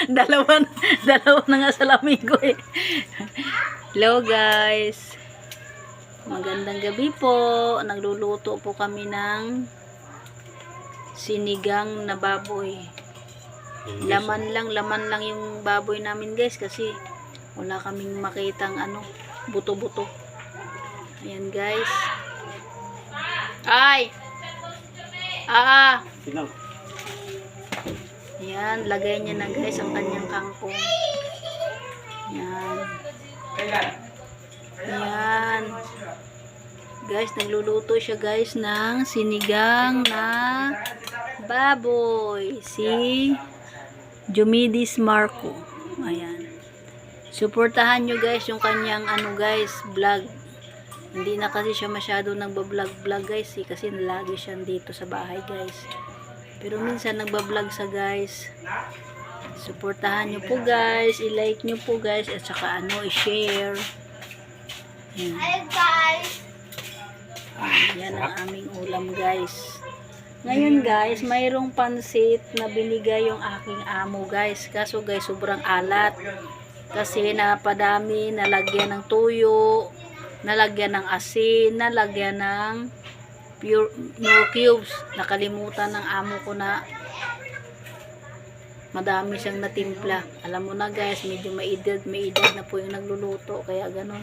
dalawa na nga salamin ko eh. Hello guys. Magandang gabi po. Nagluluto po kami ng sinigang na baboy. Laman lang yung baboy namin guys kasi wala kaming makitang buto-buto. Ayan guys. Ay! Yan, lagay niya na guys ang kanyang kangkong. Yan. Yan. Guys, nagluluto siya guys ng sinigang na baboy. Si Jumidis Marco. Ayan. Suportahan nyo guys yung kanyang guys, vlog. Hindi na kasi siya masyado nagbablog guys kasi lagi siya dito sa bahay guys. Pero minsan nagbablog sa guys. Suportahan nyo po guys, i-like nyo po guys at saka i-share. Yan. Hi guys. Yan ang aming ulam guys. Ngayon guys, mayroong pansit na binigay yung aking amo guys. Kaso guys, sobrang alat. Kasi napadami, nalagyan ng tuyo, nalagyan ng asin, nalagyan ng pure cubes. Nakalimutan ng amo ko na madami siyang natimpla. Alam mo na guys, medyo may edad na po yung nagluluto. Kaya ganun.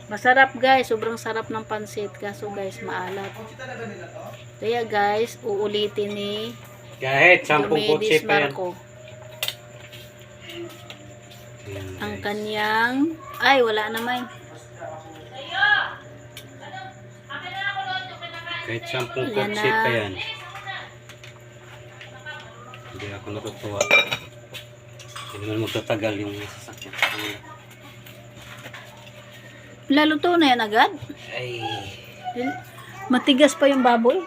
Masarap guys, sobrang sarap ng pansit. Kaso guys, maalat. Kaya guys, uulitin ni kahit 10 Jumidis kutsi pa yan. Marco ang kanyang wala naman. Kahit 10 kutsi pa yan. Hindi ako natutuwa. Hindi naman magtatagal yung sasakyan. Laluto na yan agad? Ay. Matigas pa yung baboy.